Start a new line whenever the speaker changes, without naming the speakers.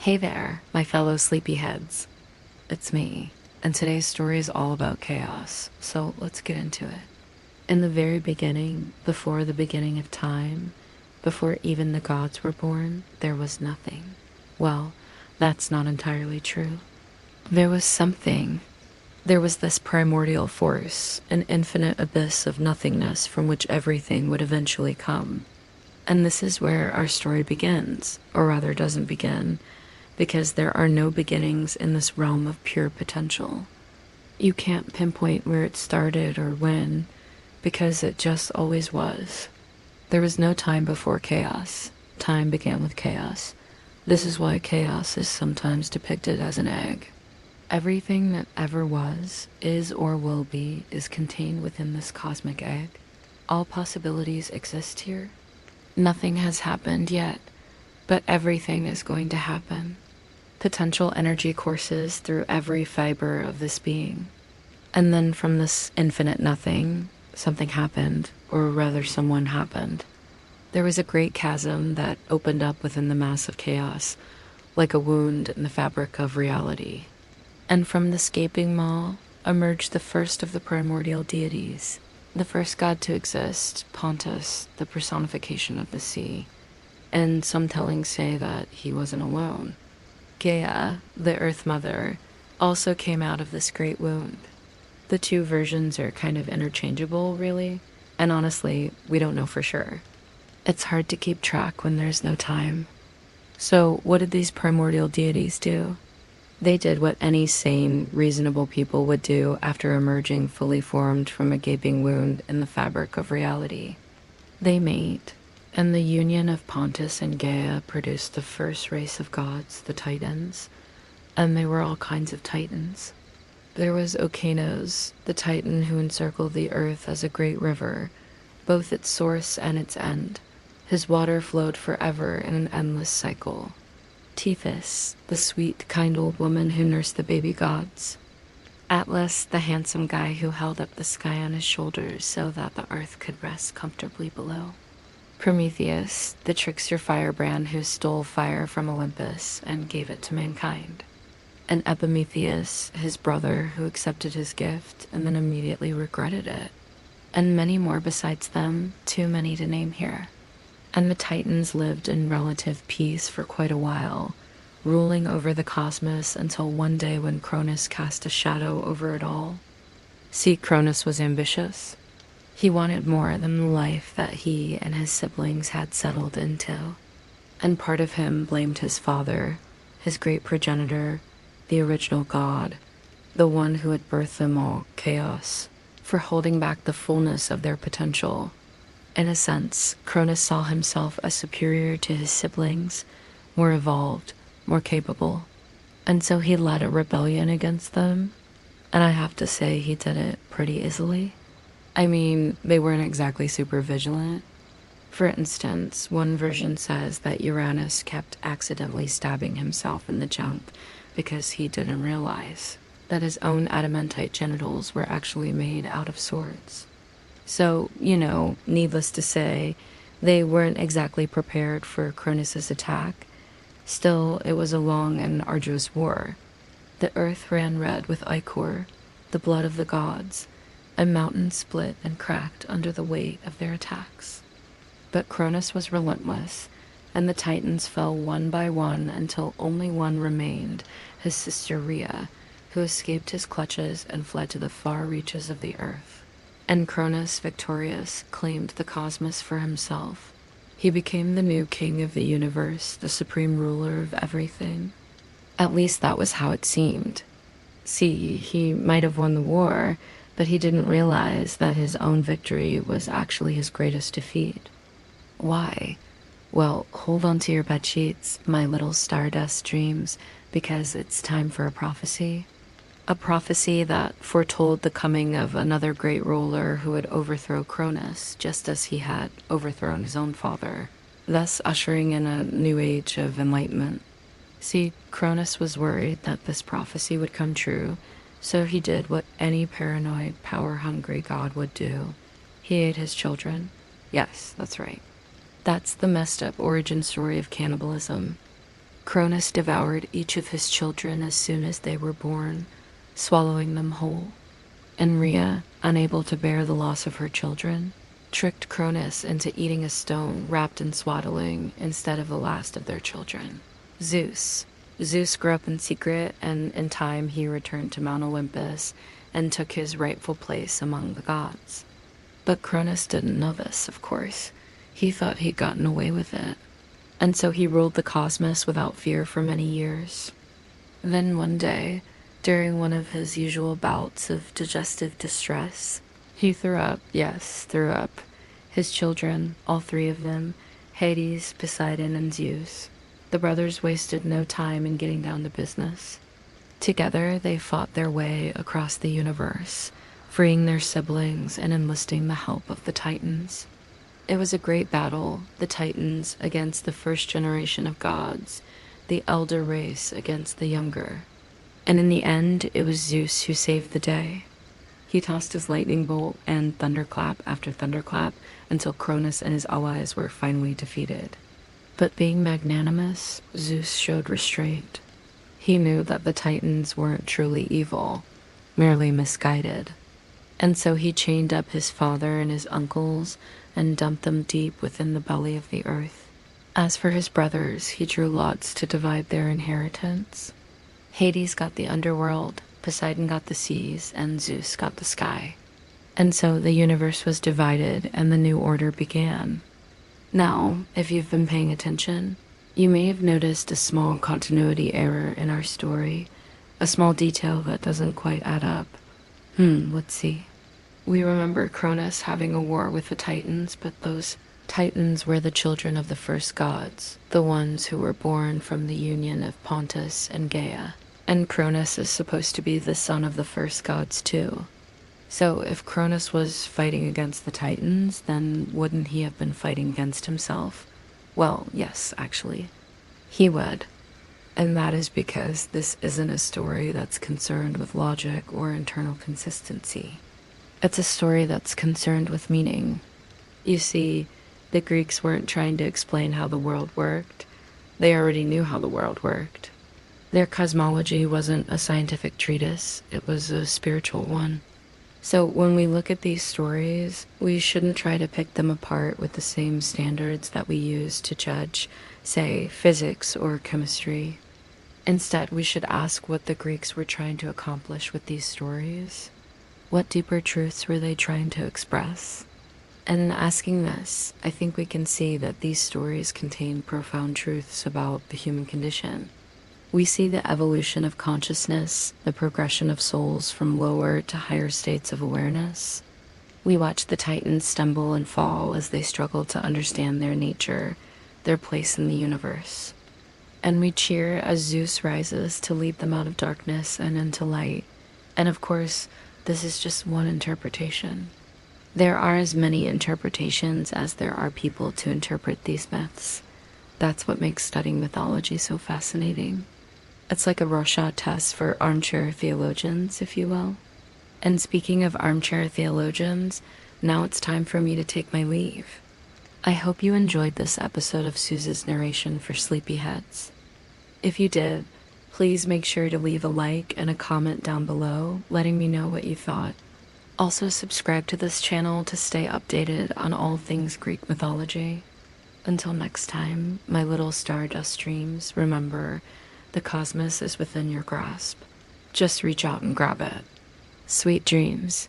Hey there, my fellow sleepyheads. It's me, and today's story is all about chaos, so let's get into it. In the very beginning, before the beginning of time, before even the gods were born, there was nothing. Well, that's not entirely true. There was something. There was this primordial force, an infinite abyss of nothingness from which everything would eventually come. And this is where our story begins, or rather doesn't begin, because there are no beginnings in this realm of pure potential. You can't pinpoint where it started or when, because it just always was. There was no time before chaos. Time began with chaos. This is why chaos is sometimes depicted as an egg. Everything that ever was, is, or will be is contained within this cosmic egg. All possibilities exist here. Nothing has happened yet, but everything is going to happen. Potential energy courses through every fiber of this being. And then from this infinite nothing, something happened, or rather someone happened. There was a great chasm that opened up within the mass of chaos, like a wound in the fabric of reality. And from this gaping maw emerged the first of the primordial deities, the first god to exist, Pontus, the personification of the sea. And some tellings say that he wasn't alone. Gaia, the Earth Mother, also came out of this great wound. The two versions are kind of interchangeable, really, and honestly, we don't know for sure. It's hard to keep track when there's no time. So, what did these primordial deities do? They did what any sane, reasonable people would do after emerging fully formed from a gaping wound in the fabric of reality. They mate, and the union of Pontus and Gaia produced the first race of gods, the Titans, and they were all kinds of Titans. There was Okeanos, the Titan who encircled the earth as a great river, both its source and its end. His water flowed forever in an endless cycle. Tethys, the sweet, kind old woman who nursed the baby gods. Atlas, the handsome guy who held up the sky on his shoulders so that the earth could rest comfortably below. Prometheus, the trickster firebrand who stole fire from Olympus and gave it to mankind. And Epimetheus, his brother, who accepted his gift and then immediately regretted it. And many more besides them, too many to name here. And the Titans lived in relative peace for quite a while, ruling over the cosmos until one day when Cronus cast a shadow over it all. See, Cronus was ambitious. He wanted more than the life that he and his siblings had settled into. And part of him blamed his father, his great progenitor, the original god, the one who had birthed them all, Chaos, for holding back the fullness of their potential. In a sense, Cronus saw himself as superior to his siblings, more evolved, more capable. And so he led a rebellion against them, and I have to say he did it pretty easily. I mean, they weren't exactly super vigilant. For instance, one version says that Uranus kept accidentally stabbing himself in the jump because he didn't realize that his own adamantite genitals were actually made out of swords. So, needless to say, they weren't exactly prepared for Cronus's attack. Still, it was a long and arduous war. The earth ran red with ichor, the blood of the gods, and mountains split and cracked under the weight of their attacks. But Cronus was relentless, and the Titans fell one by one until only one remained, his sister Rhea, who escaped his clutches and fled to the far reaches of the earth. And Cronus, victorious, claimed the cosmos for himself. He became the new king of the universe, the supreme ruler of everything. At least that was how it seemed. See, he might have won the war, but he didn't realize that his own victory was actually his greatest defeat. Why? Well, hold on to your bedsheets, my little stardust dreams, because it's time for a prophecy. A prophecy that foretold the coming of another great ruler who would overthrow Cronus, just as he had overthrown his own father, thus ushering in a new age of enlightenment. See, Cronus was worried that this prophecy would come true, so he did what any paranoid, power-hungry god would do. He ate his children. Yes, that's right. That's the messed up origin story of cannibalism. Cronus devoured each of his children as soon as they were born, swallowing them whole. And Rhea, unable to bear the loss of her children, tricked Cronus into eating a stone wrapped in swaddling instead of the last of their children. Zeus. Zeus grew up in secret, and in time he returned to Mount Olympus and took his rightful place among the gods. But Cronus didn't know this, of course. He thought he'd gotten away with it. And so he ruled the cosmos without fear for many years. Then one day, during one of his usual bouts of digestive distress, he threw up, yes, threw up, his children, all three of them, Hades, Poseidon, and Zeus. The brothers wasted no time in getting down to business. Together, they fought their way across the universe, freeing their siblings and enlisting the help of the Titans. It was a great battle, the Titans against the first generation of gods, the elder race against the younger. And in the end, it was Zeus who saved the day. He tossed his lightning bolt and thunderclap after thunderclap until Cronus and his allies were finally defeated. But being magnanimous, Zeus showed restraint. He knew that the Titans weren't truly evil, merely misguided. And so he chained up his father and his uncles and dumped them deep within the belly of the earth. As for his brothers, he drew lots to divide their inheritance. Hades got the underworld, Poseidon got the seas, and Zeus got the sky. And so the universe was divided and the new order began. Now, if you've been paying attention, you may have noticed a small continuity error in our story, a small detail that doesn't quite add up. Let's see. We remember Cronus having a war with the Titans, but those Titans were the children of the first gods, the ones who were born from the union of Pontus and Gaia. And Cronus is supposed to be the son of the first gods too. So if Cronus was fighting against the Titans, then wouldn't he have been fighting against himself? Well, yes, actually. He would. And that is because this isn't a story that's concerned with logic or internal consistency. It's a story that's concerned with meaning. You see, the Greeks weren't trying to explain how the world worked. They already knew how the world worked. Their cosmology wasn't a scientific treatise, it was a spiritual one. So when we look at these stories, we shouldn't try to pick them apart with the same standards that we use to judge, say, physics or chemistry. Instead, we should ask what the Greeks were trying to accomplish with these stories. What deeper truths were they trying to express? And in asking this, I think we can see that these stories contain profound truths about the human condition. We see the evolution of consciousness, the progression of souls from lower to higher states of awareness. We watch the Titans stumble and fall as they struggle to understand their nature, their place in the universe. And we cheer as Zeus rises to lead them out of darkness and into light. And of course, this is just one interpretation. There are as many interpretations as there are people to interpret these myths. That's what makes studying mythology so fascinating. It's like a Rorschach test for armchair theologians, if you will. And speaking of armchair theologians, now it's time for me to take my leave. I hope you enjoyed this episode of Suze's narration for Sleepyheads. If you did, please make sure to leave a like and a comment down below, letting me know what you thought. Also subscribe to this channel to stay updated on all things Greek mythology. Until next time, my little stardust dreams, remember, the cosmos is within your grasp. Just reach out and grab it. Sweet dreams.